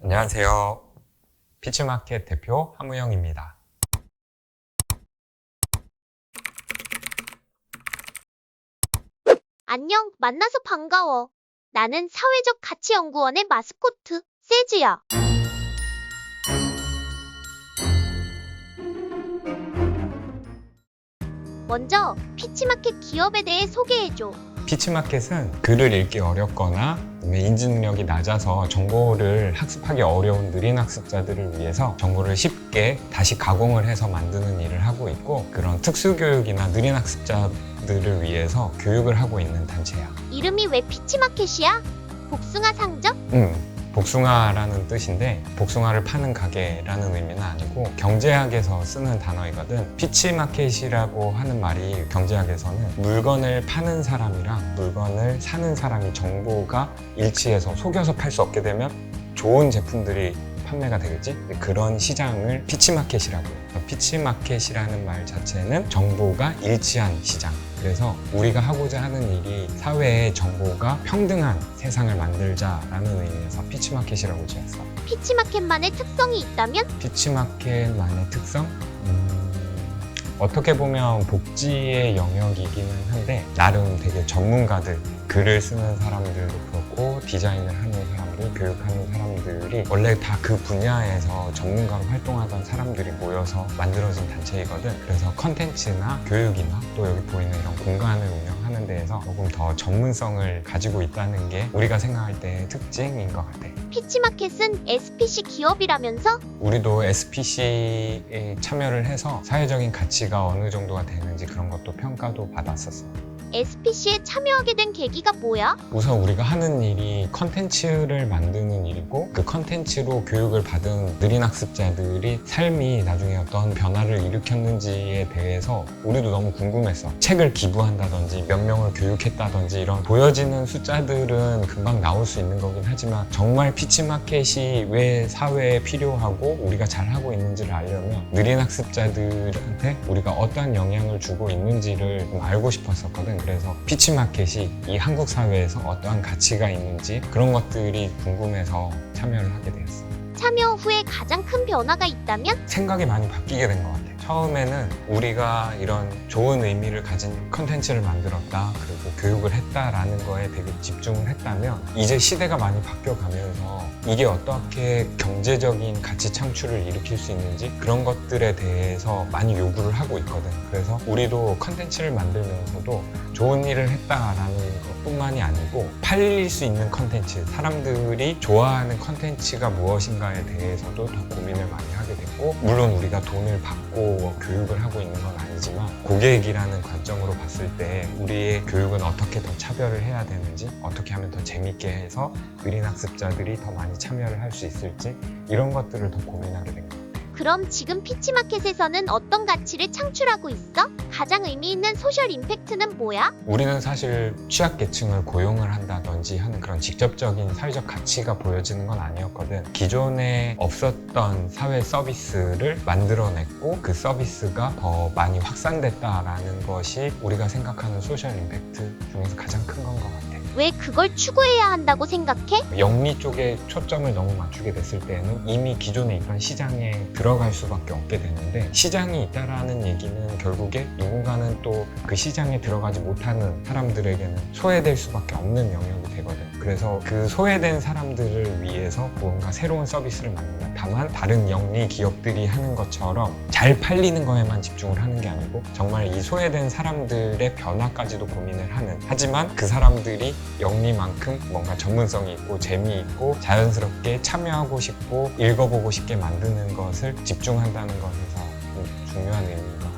안녕하세요. 피치마켓 대표 함우영입니다. 안녕, 만나서 반가워. 나는 사회적 가치 연구원의 마스코트, 세즈야. 먼저 피치마켓 기업에 대해 소개해줘. 피치마켓은 글을 읽기 어렵거나 인지 능력이 낮아서 정보를 학습하기 어려운 느린 학습자들을 위해서 정보를 쉽게 다시 가공을 해서 만드는 일을 하고 있고, 그런 특수교육이나 느린 학습자들을 위해서 교육을 하고 있는 단체야. 이름이 왜 피치마켓이야? 복숭아 상점? 복숭아라는 뜻인데 복숭아를 파는 가게라는 의미는 아니고 경제학에서 쓰는 단어이거든. 피치마켓이라고 하는 말이 경제학에서는 물건을 파는 사람이랑 물건을 사는 사람이 정보가 일치해서 속여서 팔 수 없게 되면 좋은 제품들이 판매가 되겠지? 그런 시장을 피치마켓이라고 해요. 피치마켓이라는 말 자체는 정보가 일치한 시장. 그래서 우리가 하고자 하는 일이 사회의 정보가 평등한 세상을 만들자라는 의미에서 피치마켓이라고 지었어. 피치마켓만의 특성이 있다면? 피치마켓만의 특성? 어떻게 보면 복지의 영역이기는 한데 나름 되게 전문가들, 글을 쓰는 사람들도 그렇고 디자인을 하는 사람들, 교육하는 사람들이 원래 다 그 분야에서 전문가로 활동하던 사람들이 모여서 만들어진 단체이거든. 그래서 컨텐츠나 교육이나 또 여기 보이는 이런 공간을 운영하는 데에서 조금 더 전문성을 가지고 있다는 게 우리가 생각할 때 특징인 것 같아. 피치마켓은 SPC 기업이라면서? 우리도 SPC에 참여를 해서 사회적인 가치가 어느 정도가 되는지 그런 것도 평가도 받았었어. SPC에 참여하게 된 계기가 뭐야? 우선 우리가 하는 일이 컨텐츠를 만드는 일이고, 그 컨텐츠로 교육을 받은 느린 학습자들이 삶이 나중에 어떤 변화를 일으켰는지에 대해서 우리도 너무 궁금했어. 책을 기부한다든지 몇 명을 교육했다든지 이런 보여지는 숫자들은 금방 나올 수 있는 거긴 하지만 정말 피치마켓이 왜 사회에 필요하고 우리가 잘하고 있는지를 알려면 느린 학습자들한테 우리가 어떠한 영향을 주고 있는지를 좀 알고 싶었었거든. 그래서 피치마켓이 이 한국 사회에서 어떠한 가치가 있는지 그런 것들이 궁금해서 참여를 하게 되었어. 참여 후에 가장 큰 변화가 있다면? 생각이 많이 바뀌게 된 것 같아. 처음에는 우리가 이런 좋은 의미를 가진 컨텐츠를 만들었다, 그리고 교육을 했다라는 거에 되게 집중을 했다면 이제 시대가 많이 바뀌어가면서 이게 어떻게 경제적인 가치 창출을 일으킬 수 있는지 그런 것들에 대해서 많이 요구를 하고 있거든. 그래서 우리도 컨텐츠를 만들면서도 좋은 일을 했다라는 것뿐만이 아니고 팔릴 수 있는 컨텐츠, 사람들이 좋아하는 컨텐츠가 무엇인가에 대해서도 더 고민을 많이 하게 됐고, 물론 우리가 돈을 받고 교육을 하고 있는 건 아니지만 고객이라는 관점으로 봤을 때 우리의 교육은 어떻게 더 차별을 해야 되는지, 어떻게 하면 더 재밌게 해서 느린 학습자들이 더 많이 참여를 할 수 있을지 이런 것들을 더 고민하게 된 것 같아요. 그럼 지금 피치마켓에서는 어떤 가치를 창출하고 있어? 가장 의미 있는 소셜 임팩트는 뭐야? 우리는 사실 취약계층을 고용을 한다든지 하는 그런 직접적인 사회적 가치가 보여지는 건 아니었거든. 기존에 없었던 사회 서비스를 만들어냈고 그 서비스가 더 많이 확산됐다라는 것이 우리가 생각하는 소셜 임팩트 중에서 가장 큰 건 것 같아. 왜 그걸 추구해야 한다고 생각해? 영리 쪽에 초점을 너무 맞추게 됐을 때는 이미 기존에 있던 시장에 들어갈 수밖에 없게 되는데, 시장이 있다라는 얘기는 결국에 누군가는 또 그 시장에 들어가지 못하는 사람들에게는 소외될 수밖에 없는 영역이 되거든. 그래서 그 소외된 사람들을 위해서 무언가 새로운 서비스를 만든다. 다만 다른 영리 기업들이 하는 것처럼 잘 팔리는 거에만 집중을 하는 게 아니고 정말 이 소외된 사람들의 변화까지도 고민을 하는, 하지만 그 사람들이 영리만큼 뭔가 전문성이 있고 재미있고 자연스럽게 참여하고 싶고 읽어보고 싶게 만드는 것을 집중한다는 것에서 중요한 의미인 것 같아요.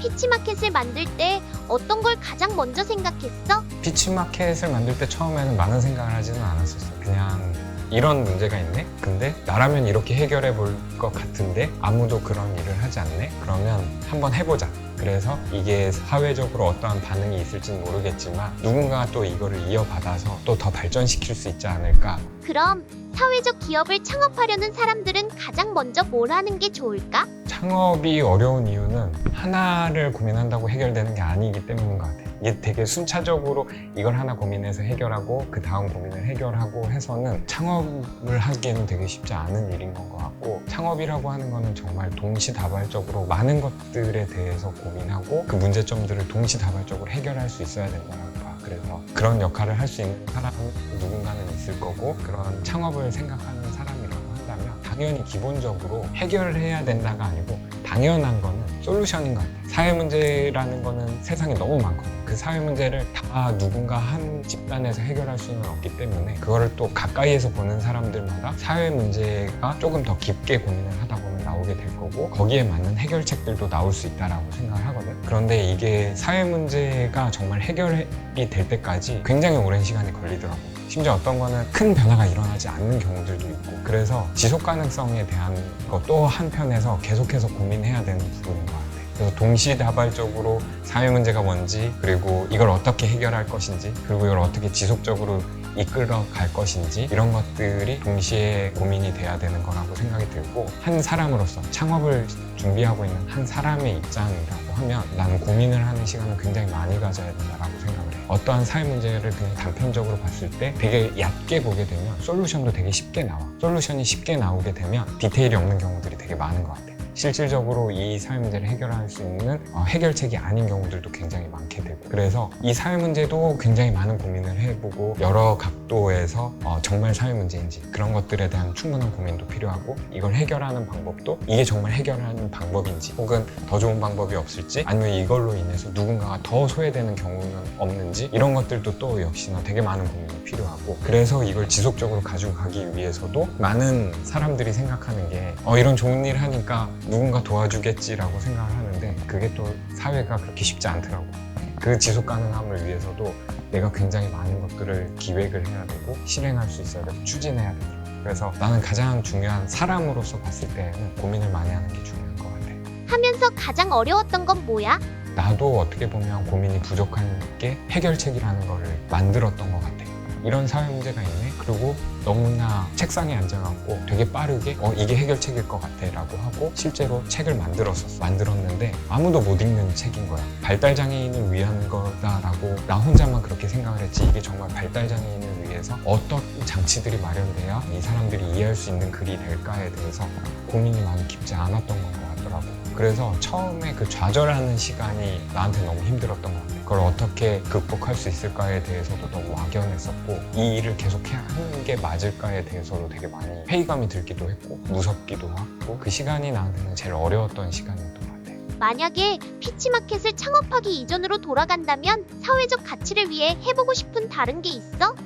피치마켓을 만들 때 어떤 걸 가장 먼저 생각했어? 피치마켓을 만들 때 처음에는 많은 생각을 하지는 않았었어. 그냥 이런 문제가 있네? 근데 나라면 이렇게 해결해 볼 것 같은데 아무도 그런 일을 하지 않네? 그러면 한번 해보자. 그래서 이게 사회적으로 어떠한 반응이 있을지는 모르겠지만 누군가가 또 이거를 이어받아서 또 더 발전시킬 수 있지 않을까. 그럼 사회적 기업을 창업하려는 사람들은 가장 먼저 뭘 하는 게 좋을까? 창업이 어려운 이유는 하나를 고민한다고 해결되는 게 아니기 때문인 것 같아요. 이게 되게 순차적으로 이걸 하나 고민해서 해결하고 그 다음 고민을 해결하고 해서는 창업을 하기에는 되게 쉽지 않은 일인 것 같고, 창업이라고 하는 거는 정말 동시다발적으로 많은 것들에 대해서 고민하고 그 문제점들을 동시다발적으로 해결할 수 있어야 된다고 봐. 그래서 그런 역할을 할 수 있는 사람은 누군가는 있을 거고, 그런 창업을 생각하는 사람이라고 한다면 당연히 기본적으로 해결을 해야 된다가 아니고 당연한 거는 솔루션인 것 같아요. 사회 문제라는 거는 세상에 너무 많거든요. 그 사회 문제를 다 누군가 한 집단에서 해결할 수는 없기 때문에 그거를 또 가까이에서 보는 사람들마다 사회 문제가 조금 더 깊게 고민을 하다 보면 나오게 될 거고, 거기에 맞는 해결책들도 나올 수 있다라고 생각을 하거든. 그런데 이게 사회 문제가 정말 해결이 될 때까지 굉장히 오랜 시간이 걸리더라고. 심지어 어떤 거는 큰 변화가 일어나지 않는 경우들도 있고, 그래서 지속 가능성에 대한 것도 한편에서 계속해서 고민해야 되는 부분인 것 같아요. 그래서 동시다발적으로 사회 문제가 뭔지, 그리고 이걸 어떻게 해결할 것인지, 그리고 이걸 어떻게 지속적으로 이끌어 갈 것인지, 이런 것들이 동시에 고민이 돼야 되는 거라고 생각이 들고, 한 사람으로서 창업을 준비하고 있는 한 사람의 입장이라고 하면 나는 고민을 하는 시간을 굉장히 많이 가져야 된다고 생각을 해요. 어떠한 사회 문제를 그냥 단편적으로 봤을 때 되게 얕게 보게 되면 솔루션도 되게 쉽게 나와. 솔루션이 쉽게 나오게 되면 디테일이 없는 경우들이 되게 많은 것 같아요. 실질적으로 이 사회 문제를 해결할 수 있는 해결책이 아닌 경우들도 굉장히 많게 되고, 그래서 이 사회 문제도 굉장히 많은 고민을 해보고 여러 각도에서 정말 사회 문제인지 그런 것들에 대한 충분한 고민도 필요하고, 이걸 해결하는 방법도 이게 정말 해결하는 방법인지, 혹은 더 좋은 방법이 없을지, 아니면 이걸로 인해서 누군가가 더 소외되는 경우는 없는지, 이런 것들도 또 역시나 되게 많은 고민이 필요하고, 그래서 이걸 지속적으로 가지고 가기 위해서도 많은 사람들이 생각하는 게 이런 좋은 일 하니까 누군가 도와주겠지라고 생각을 하는데, 그게 또 사회가 그렇게 쉽지 않더라고. 그 지속 가능함을 위해서도 내가 굉장히 많은 것들을 기획을 해야 되고 실행할 수 있어야 되고 추진해야 되고, 그래서 나는 가장 중요한 사람으로서 봤을 때는 고민을 많이 하는 게 중요한 것 같아. 하면서 가장 어려웠던 건 뭐야? 나도 어떻게 보면 고민이 부족한 게 해결책이라는 거를 만들었던 것 같아. 이런 사회 문제가 있네? 그리고 너무나 책상에 앉아갖고 되게 빠르게 이게 해결책일 것 같아 라고 하고 실제로 책을 만들었는데 아무도 못 읽는 책인 거야. 발달장애인을 위한 거다라고 나 혼자만 그렇게 생각을 했지, 이게 정말 발달장애인을 위해서 어떤 장치들이 마련돼야 이 사람들이 이해할 수 있는 글이 될까에 대해서 고민이 많이 깊지 않았던 것 같더라고. 그래서 처음에 그 좌절하는 시간이 나한테 너무 힘들었던 것 같아. 그걸 어떻게 극복할 수 있을까에 대해서도 너무 막연했었고, 이 일을 계속 하는 게 맞을까에 대해서도 되게 많이 회의감이 들기도 했고 무섭기도 하고, 그 시간이 나한테는 제일 어려웠던 시간이었던 것 같아. 만약에 피치마켓을 창업하기 이전으로 돌아간다면 사회적 가치를 위해 해보고 싶은 다른 게 있어?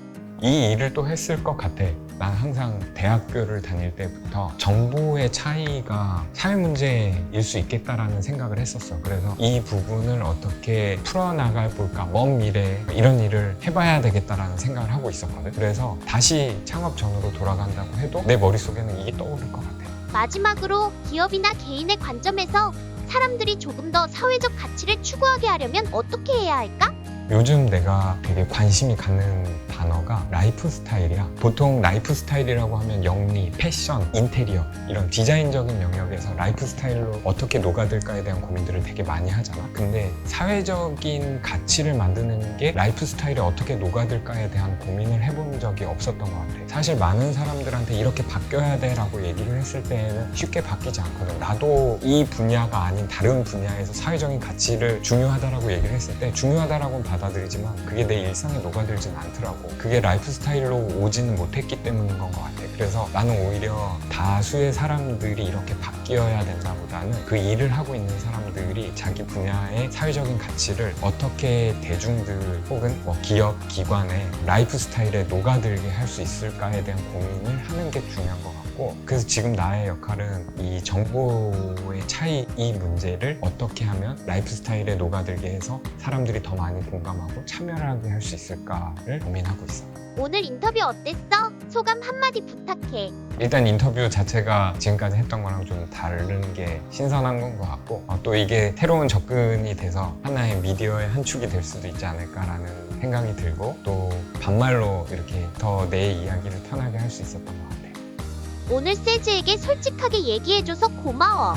이 일을 또 했을 것 같아. 난 항상 대학교를 다닐 때부터 정보의 차이가 사회 문제일 수 있겠다라는 생각을 했었어. 그래서 이 부분을 어떻게 풀어나갈 볼까, 먼 미래에 이런 일을 해봐야 되겠다라는 생각을 하고 있었거든. 그래서 다시 창업 전으로 돌아간다고 해도 내 머릿속에는 이게 떠오를 것 같아. 마지막으로 기업이나 개인의 관점에서 사람들이 조금 더 사회적 가치를 추구하게 하려면 어떻게 해야 할까? 요즘 내가 되게 관심이 가는 단어가 라이프 스타일이야. 보통 라이프 스타일이라고 하면 영리, 패션, 인테리어 이런 디자인적인 영역에서 라이프 스타일로 어떻게 녹아들까에 대한 고민들을 되게 많이 하잖아. 근데 사회적인 가치를 만드는 게 라이프 스타일에 어떻게 녹아들까에 대한 고민을 해본 적이 없었던 것 같아. 사실 많은 사람들한테 이렇게 바뀌어야 돼 라고 얘기를 했을 때에는 쉽게 바뀌지 않거든. 나도 이 분야가 아닌 다른 분야에서 사회적인 가치를 중요하다라고 얘기를 했을 때 중요하다라고는 받아들이지만 그게 내 일상에 녹아들진 않더라고. 그게 라이프 스타일로 오지는 못했기 때문인 건 것 같아. 그래서 나는 오히려 다수의 사람들이 이렇게 바뀌어야 된다보다는 그 일을 하고 있는 사람들이 자기 분야의 사회적인 가치를 어떻게 대중들 혹은 기업, 기관의 라이프 스타일에 녹아들게 할 수 있을까에 대한 고민을 하는 게 중요한 것 같고, 그래서 지금 나의 역할은 이 정보의 차이, 이 문제를 어떻게 하면 라이프 스타일에 녹아들게 해서 사람들이 더 많이 공감하고 참여하게 할 수 있을까를 고민하고 있어. 오늘 인터뷰 어땠어? 소감 한마디 부탁해. 일단 인터뷰 자체가 지금까지 했던 거랑 좀 다른 게 신선한 건 것 같고, 또 이게 새로운 접근이 돼서 하나의 미디어의 한 축이 될 수도 있지 않을까라는 생각이 들고, 또 반말로 이렇게 더 내 이야기를 편하게 할 수 있었던 것 같아요. 오늘 세즈에게 솔직하게 얘기해줘서 고마워.